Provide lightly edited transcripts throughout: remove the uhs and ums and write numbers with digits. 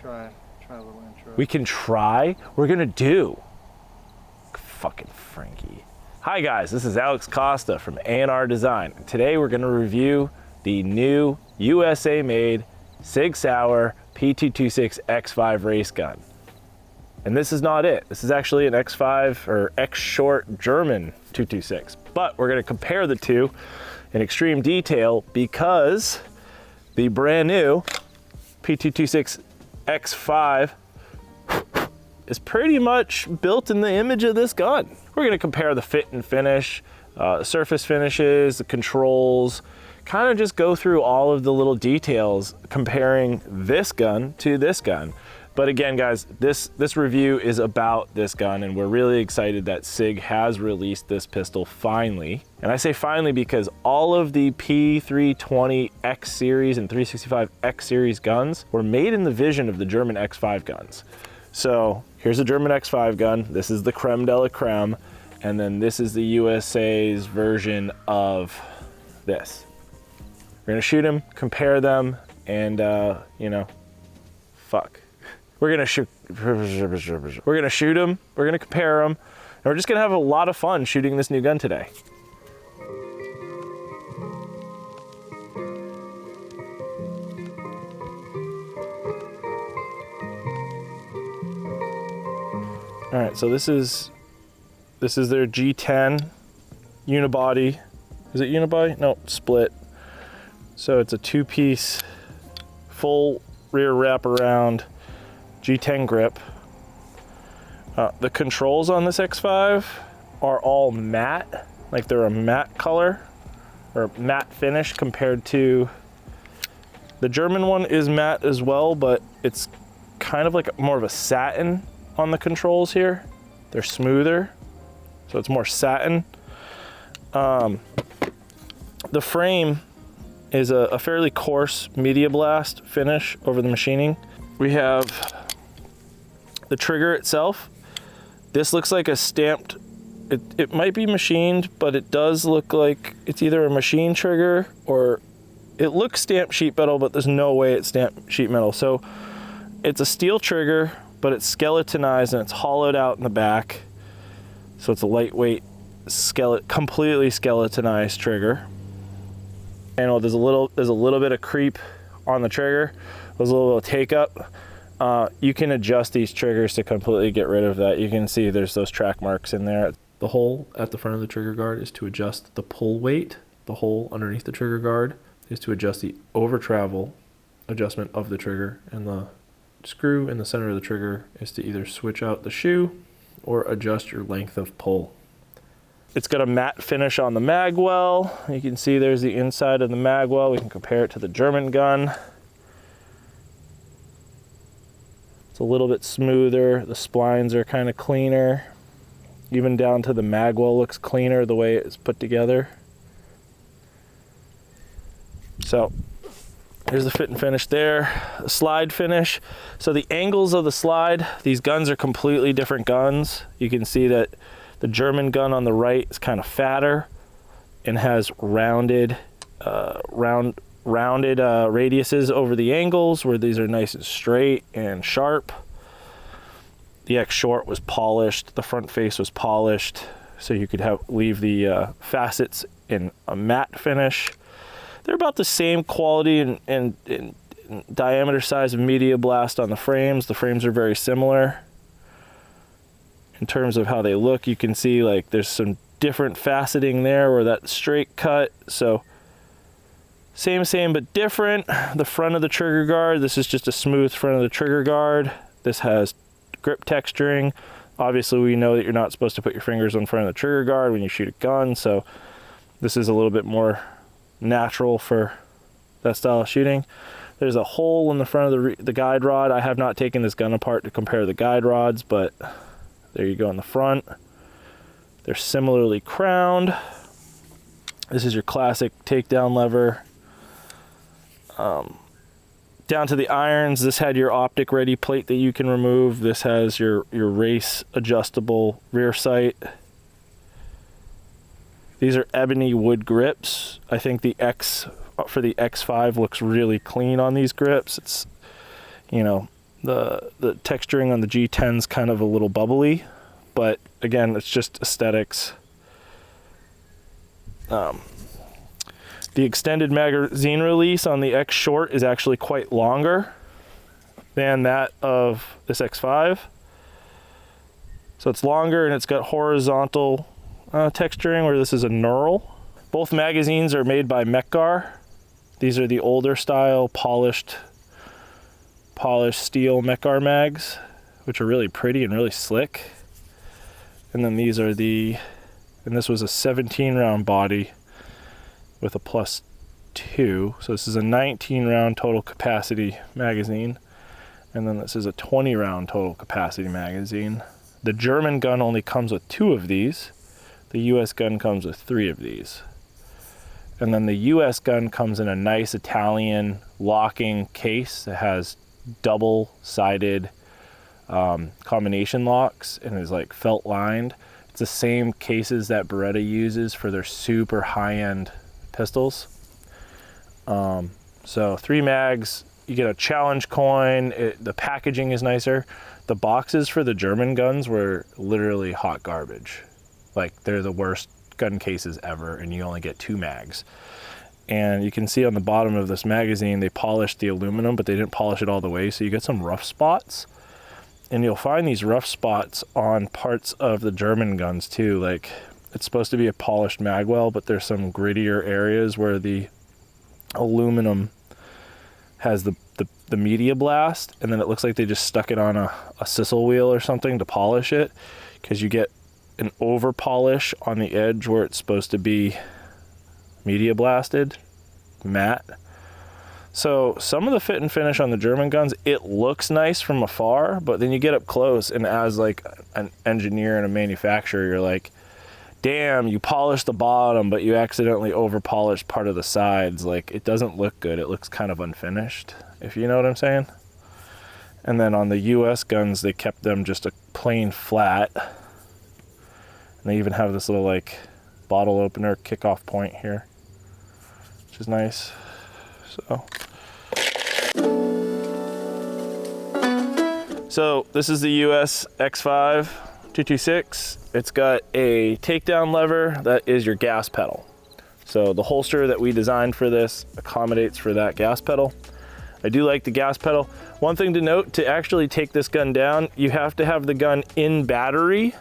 try a little intro. We can try? We're gonna do. Fucking Frankie. Hi guys, this is Alex Costa from A&R Design. Today we're gonna review the new USA made Sig Sauer P226 X5 race gun. And this is not it. This is actually an X5 or X short German 226. But we're gonna compare the two in extreme detail because the brand new P226 X5 is pretty much built in the image of this gun. We're gonna compare the fit and finish, surface finishes, the controls, kind of just go through all of the little details comparing this gun to this gun. But again, guys, this review is about this gun, and we're really excited that Sig has released this pistol finally. And I say finally because all of the P320 X series and 365 X series guns were made in the vision of the German X5 guns. So here's a German X5 gun. This is the creme de la creme. And then this is the USA's version of this. We're gonna shoot them, compare them, and you know, fuck. We're gonna shoot them, we're gonna compare them, and we're just gonna have a lot of fun shooting this new gun today. All right, so this is their G10 unibody. Is it unibody? No, split. So it's a two-piece, full rear wraparound G10 grip. The controls on this X5 are all matte, like they're a matte color or matte finish compared to the German one is matte as well, but it's kind of like more of a satin on the controls here. They're smoother, so it's more satin. The frame is a fairly coarse media blast finish over the machining. We have the trigger itself. This looks like a stamped, it might be machined, but it does look like it's either a machine trigger or it looks stamped sheet metal, but there's no way it's stamped sheet metal. So it's a steel trigger, but it's skeletonized and it's hollowed out in the back. So it's a lightweight, completely skeletonized trigger. And there's a little bit of creep on the trigger. There's a little take up. You can adjust these triggers to completely get rid of that. You can see there's those track marks in there. The hole at the front of the trigger guard is to adjust the pull weight. The hole underneath the trigger guard is to adjust the over travel adjustment of the trigger. And the screw in the center of the trigger is to either switch out the shoe or adjust your length of pull. It's got a matte finish on the mag well. You can see there's the inside of the mag well. We can compare it to the German gun. It's a little bit smoother. The splines are kind of cleaner. Even down to the mag well looks cleaner the way it's put together. So here's the fit and finish there. The slide finish. So the angles of the slide, these guns are completely different guns. You can see that the German gun on the right is kind of fatter and has rounded radiuses over the angles, where these are nice and straight and sharp. The X short was polished. The front face was polished, so you could leave the facets in a matte finish. They're about the same quality and diameter size of media blast on the frames. The frames are very similar. In terms of how they look, you can see like there's some different faceting there where that straight cut. So same but different. The front of the trigger guard, this is just a smooth front of the trigger guard. This has grip texturing. Obviously we know that you're not supposed to put your fingers in front of the trigger guard when you shoot a gun, so this is a little bit more natural for that style of shooting. There's a hole in the front of the guide rod. I have not taken this gun apart to compare the guide rods, but there you go in the front. They're similarly crowned. This is your classic takedown lever. Down to the irons, this had your optic ready plate that you can remove. This has your race adjustable rear sight. These are ebony wood grips. I think the X for the X5 looks really clean on these grips. It's, you know, The texturing on the G10's kind of a little bubbly, but again, it's just aesthetics. The extended magazine release on the X Short is actually quite longer than that of this X5. So it's longer and it's got horizontal texturing, where this is a knurl. Both magazines are made by Mekgar. These are the older style polished steel Mekgar mags, which are really pretty and really slick. And then these are and this was a 17 round body with a +2. So this is a 19 round total capacity magazine. And then this is a 20 round total capacity magazine. The German gun only comes with 2 of these. The US gun comes with 3 of these. And then the US gun comes in a nice Italian locking case that has double-sided combination locks and is like felt lined. It's the same cases that Beretta uses for their super high-end pistols. So 3 mags, you get a challenge coin. The packaging is nicer. The boxes for the German guns were literally hot garbage. Like, they're the worst gun cases ever, and you only get 2 mags. And you can see on the bottom of this magazine, they polished the aluminum, but they didn't polish it all the way, so you get some rough spots. And you'll find these rough spots on parts of the German guns too. Like, it's supposed to be a polished magwell, but there's some grittier areas where the aluminum has the media blast, and then it looks like they just stuck it on a sisal wheel or something to polish it, because you get an over polish on the edge where it's supposed to be media blasted, matte. So some of the fit and finish on the German guns, it looks nice from afar, but then you get up close, and as like an engineer and a manufacturer, you're like, damn, you polished the bottom, but you accidentally over polished part of the sides. Like, it doesn't look good. It looks kind of unfinished, if you know what I'm saying. And then on the US guns, they kept them just a plain flat. And they even have this little like bottle opener kickoff point here, which is nice. So this is the US X5 226. It's got a takedown lever that is your gas pedal. So the holster that we designed for this accommodates for that gas pedal. I do like the gas pedal. One thing to note, to actually take this gun down, you have to have the gun in battery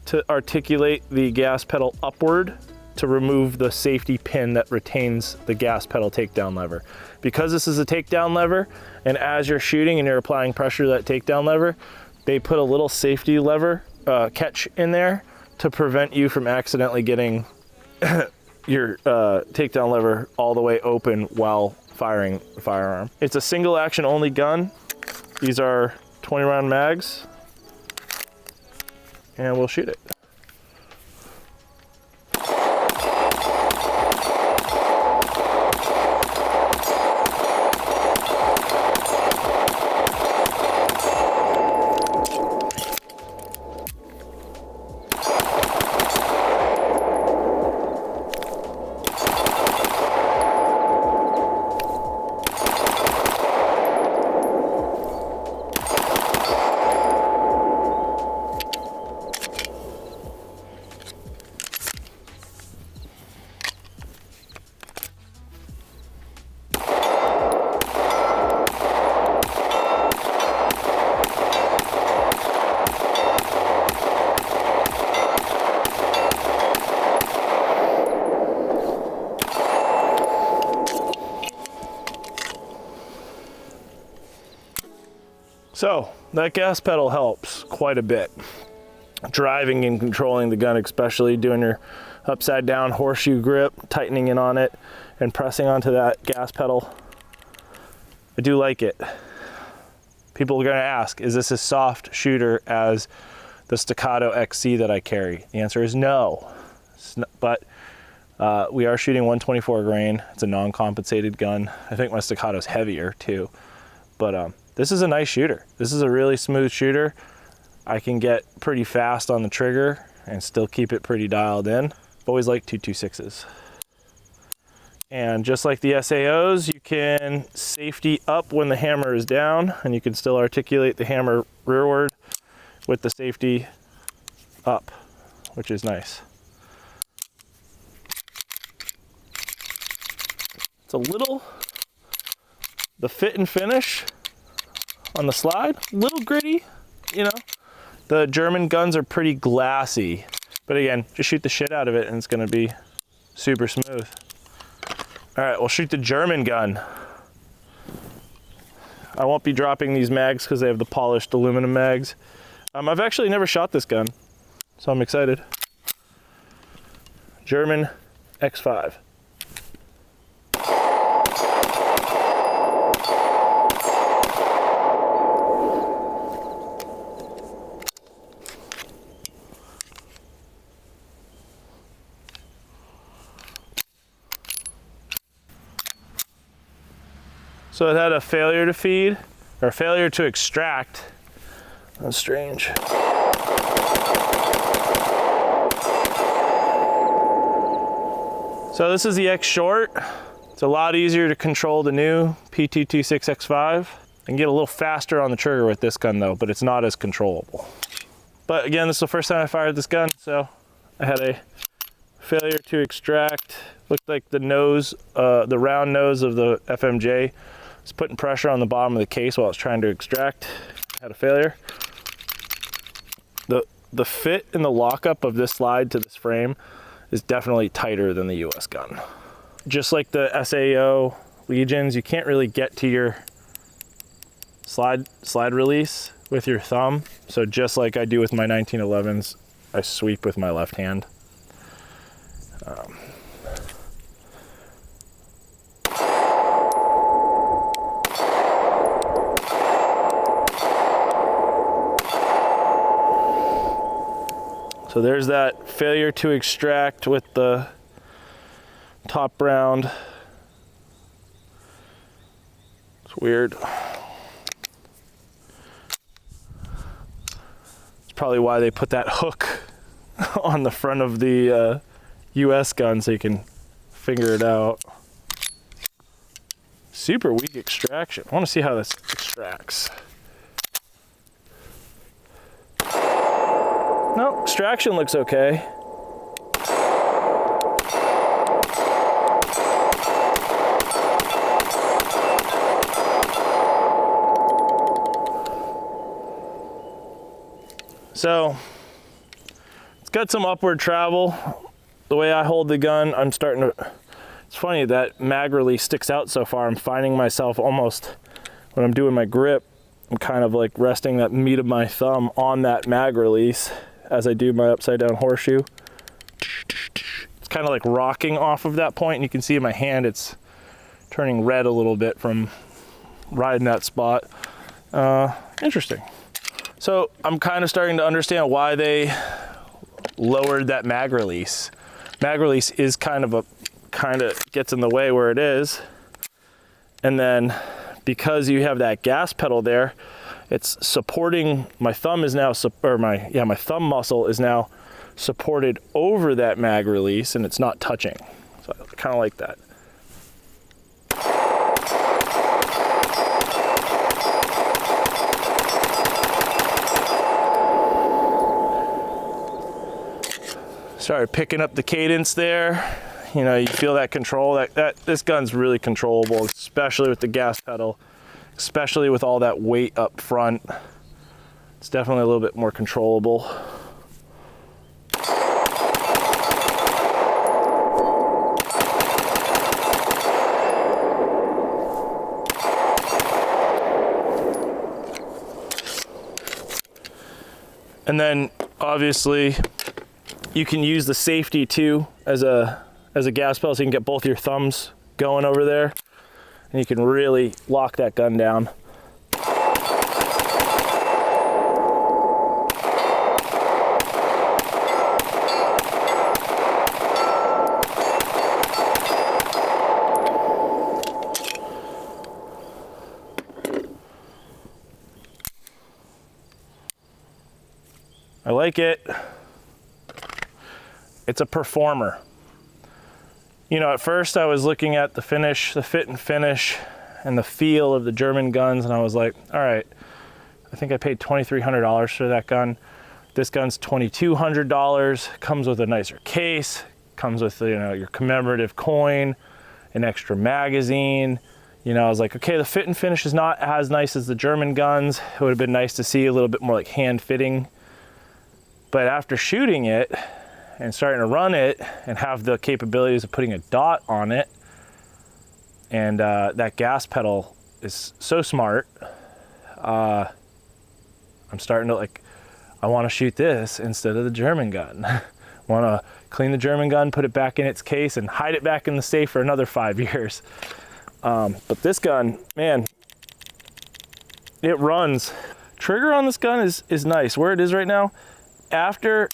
to articulate the gas pedal upward to remove the safety pin that retains the gas pedal takedown lever. Because this is a takedown lever, and as you're shooting and you're applying pressure to that takedown lever, they put a little safety lever catch in there to prevent you from accidentally getting your takedown lever all the way open while firing a firearm. It's a single action only gun. These are 20 round mags, and we'll shoot it. So that gas pedal helps quite a bit. Driving and controlling the gun, especially doing your upside down horseshoe grip, tightening in on it and pressing onto that gas pedal. I do like it. People are gonna ask, is this a soft shooter as the Staccato XC that I carry? The answer is no. But we are shooting 124 grain. It's a non-compensated gun. I think my Staccato's heavier too. But this is a nice shooter. This is a really smooth shooter. I can get pretty fast on the trigger and still keep it pretty dialed in. I've always liked 226s. And just like the SAOs, you can safety up when the hammer is down, and you can still articulate the hammer rearward with the safety up, which is nice. It's a little, the fit and finish on the slide, a little gritty, you know. The German guns are pretty glassy, but again, just shoot the shit out of it and it's gonna be super smooth. All right, we'll shoot the German gun. I won't be dropping these mags because they have the polished aluminum mags. I've actually never shot this gun, so I'm excited. German X5. So it had a failure to feed, or failure to extract. That's strange. So this is the X Short. It's a lot easier to control the new P226 X5. I can get a little faster on the trigger with this gun though, but it's not as controllable. But again, this is the first time I fired this gun, so I had a failure to extract. Looked like the nose, the round nose of the FMJ was putting pressure on the bottom of the case while I was trying to extract. Had a failure. The fit and the lockup of this slide to this frame is definitely tighter than the US gun. Just like the SAO Legions, you can't really get to your slide release with your thumb. So just like I do with my 1911s, I sweep with my left hand. So there's that failure to extract with the top round. It's weird. It's probably why they put that hook on the front of the US gun so you can figure it out. Super weak extraction. I want to see how this extracts. No, extraction looks okay. So it's got some upward travel. The way I hold the gun, I'm starting to, it's funny that mag release sticks out so far. I'm finding myself almost, when I'm doing my grip, I'm kind of like resting that meat of my thumb on that mag release as I do my upside down horseshoe. It's kind of like rocking off of that point, and you can see in my hand it's turning red a little bit from riding that spot. Interesting. So I'm kind of starting to understand why they lowered that mag release. Mag release is kind of gets in the way where it is, and then because you have that gas pedal there, it's supporting, my thumb is now, my thumb muscle is now supported over that mag release, and it's not touching. So I kind of like that. Started picking up the cadence there. You know, you feel that control. This gun's really controllable, especially with the gas pedal, especially with all that weight up front. It's definitely a little bit more controllable. And then obviously you can use the safety too as a gas pedal, so you can get both your thumbs going over there, and you can really lock that gun down. I like it. It's a performer. You know, at first I was looking at the finish, the fit and finish, and the feel of the German guns, and I was like, all right, I think I paid $2,300 for that gun. This gun's $2,200, comes with a nicer case, comes with, you know, your commemorative coin, an extra magazine. You know, I was like, okay, the fit and finish is not as nice as the German guns. It would have been nice to see a little bit more like hand fitting. But after shooting it and starting to run it and have the capabilities of putting a dot on it, and that gas pedal is so smart, I'm starting to like, I want to shoot this instead of the German gun. Want to clean the German gun, put it back in its case, and hide it back in the safe for another 5 years. But this gun, man, it runs. Trigger on this gun is nice. Where it is right now, after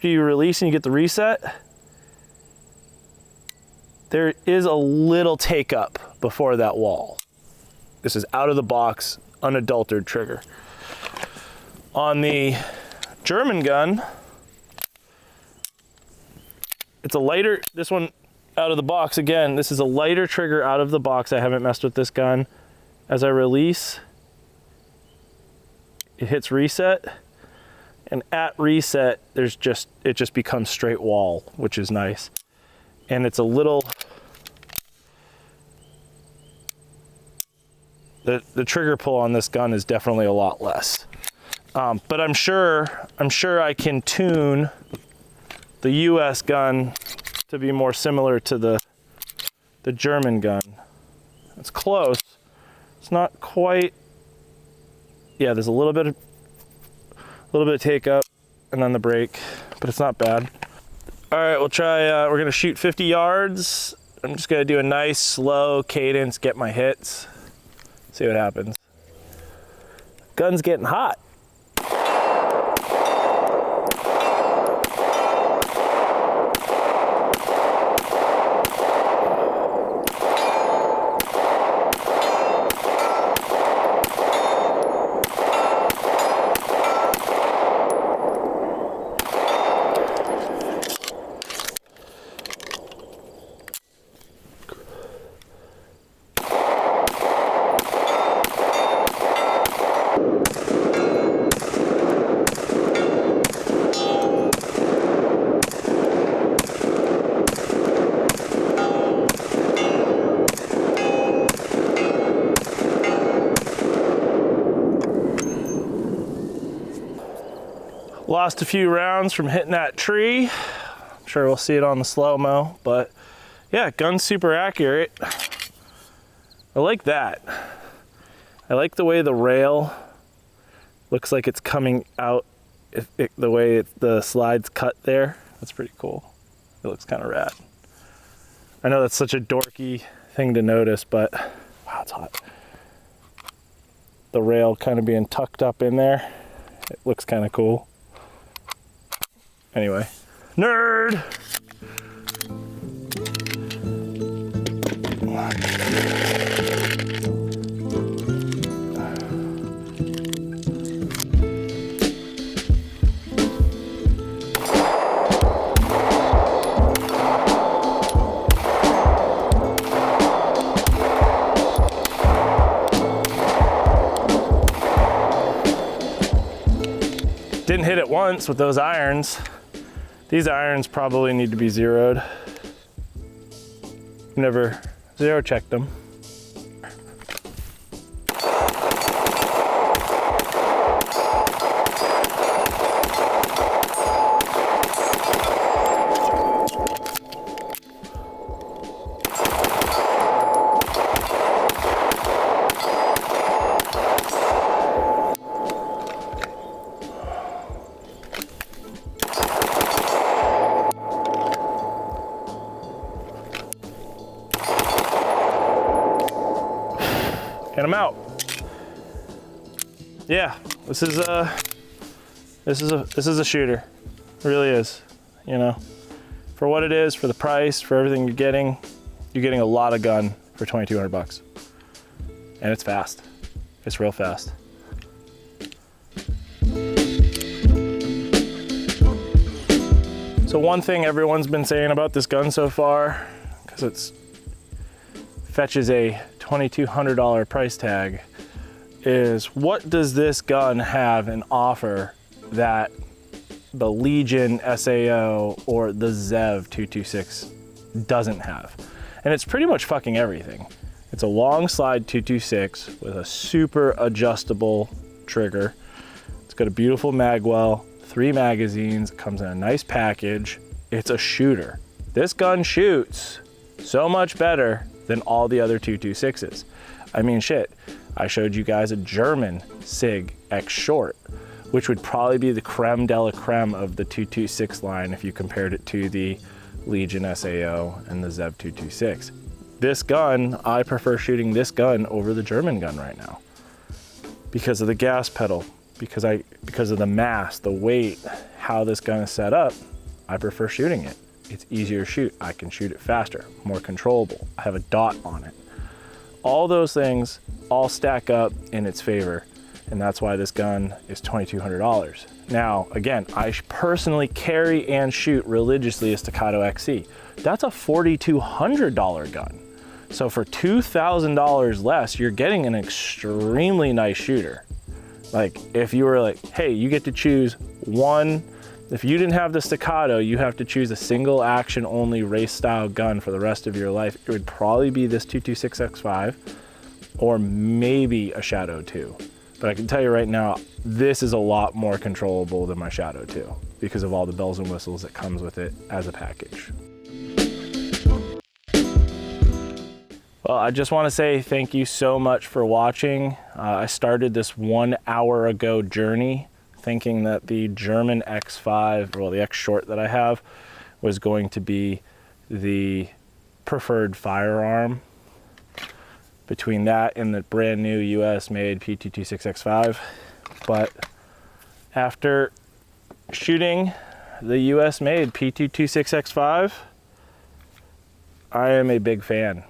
you release and you get the reset, there is a little take up before that wall. This is out of the box, unadulterated trigger. On the German gun, it's a lighter, this one out of the box, again, this is a lighter trigger out of the box. I haven't messed with this gun. As I release, it hits reset, and at reset, it just becomes straight wall, which is nice. And it's a little, the trigger pull on this gun is definitely a lot less. But I'm sure I can tune the US gun to be more similar to the German gun. It's close. It's not quite. Yeah, there's a little bit of take up and then the brake, but it's not bad. All right, we'll try. We're gonna shoot 50 yards. I'm just gonna do a nice slow cadence, get my hits, see what happens. Gun's getting hot. Lost a few rounds from hitting that tree. I'm sure we'll see it on the slow-mo, but yeah, gun's super accurate. I like that. I like the way the rail looks like it's coming out, the way the slide's cut there. That's pretty cool. It looks kind of rad. I know that's such a dorky thing to notice, but wow, it's hot. The rail kind of being tucked up in there. It looks kind of cool. Anyway, nerd! Didn't hit it once with those irons. These irons probably need to be zeroed. Never zero checked them. Get them out. Yeah, this is a shooter. It really is. You know, for what it is, for the price, for everything you're getting a lot of gun for 2,200 bucks. And it's fast. It's real fast. So one thing everyone's been saying about this gun so far, because it's fetches a $2,200 price tag, is what does this gun have and offer that the Legion SAO or the Zev 226 doesn't have? And it's pretty much fucking everything. It's a long slide 226 with a super adjustable trigger. It's got a beautiful magwell, 3 magazines, comes in a nice package. It's a shooter. This gun shoots so much better than all the other 226s. I mean, shit, I showed you guys a German Sig X Short, which would probably be the creme de la creme of the 226 line if you compared it to the Legion SAO and the Zev 226. This gun, I prefer shooting this gun over the German gun right now because of the gas pedal, because of the mass, the weight, how this gun is set up. I prefer shooting it. It's easier to shoot. I can shoot it faster, more controllable. I have a dot on it. All those things all stack up in its favor, and that's why this gun is $2,200. Now, again, I personally carry and shoot religiously a Staccato XC. That's a $4,200 gun. So for $2,000 less, you're getting an extremely nice shooter. Like, if you were like, hey, you get to choose one, if you didn't have the Staccato, you have to choose a single action only race style gun for the rest of your life, it would probably be this 226X5 or maybe a Shadow 2. But I can tell you right now, this is a lot more controllable than my Shadow 2 because of all the bells and whistles that comes with it as a package. Well, I just want to say thank you so much for watching. I started this 1 hour ago journey thinking that the German X5, well, the X Short that I have, was going to be the preferred firearm between that and the brand new US made P226X5. But after shooting the US made P226X5, I am a big fan.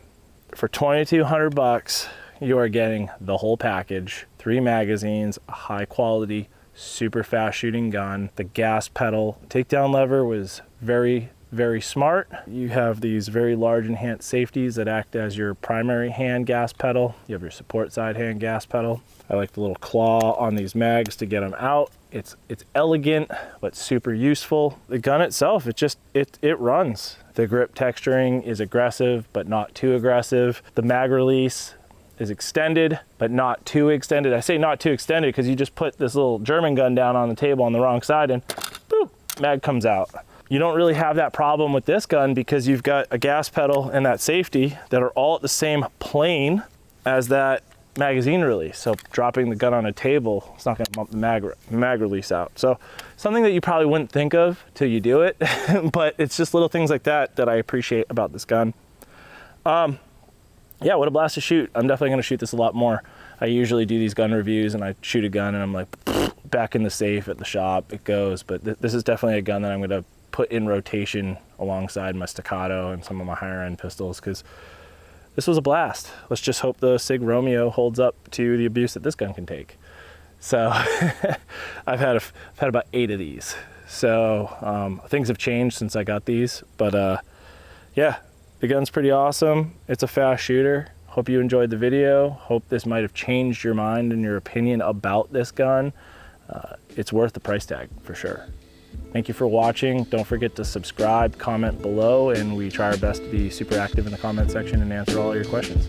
For $2,200, you are getting the whole package, 3 magazines, a high quality, super fast shooting gun. The gas pedal takedown lever was very, very smart. You have these very large enhanced safeties that act as your primary hand gas pedal. You have your support side hand gas pedal. I like the little claw on these mags to get them out. It's elegant, but super useful. The gun itself, it runs. The grip texturing is aggressive, but not too aggressive. The mag release is extended, but not too extended. I say not too extended because you just put this little German gun down on the table on the wrong side and boop, mag comes out. You don't really have that problem with this gun because you've got a gas pedal and that safety that are all at the same plane as that magazine release. So dropping the gun on a table, it's not going to bump the mag release out. So something that you probably wouldn't think of till you do it, but it's just little things like that that I appreciate about this gun. Yeah, what a blast to shoot. I'm definitely going to shoot this a lot more. I usually do these gun reviews and I shoot a gun and I'm like, back in the safe at the shop, it goes. But this is definitely a gun that I'm going to put in rotation alongside my Staccato and some of my higher end pistols because this was a blast. Let's just hope the Sig Romeo holds up to the abuse that this gun can take. So I've had about 8 of these. So things have changed since I got these, but yeah, the gun's pretty awesome. It's a fast shooter. Hope you enjoyed the video. Hope this might have changed your mind and your opinion about this gun. It's worth the price tag for sure. Thank you for watching. Don't forget to subscribe, comment below, and we try our best to be super active in the comment section and answer all your questions.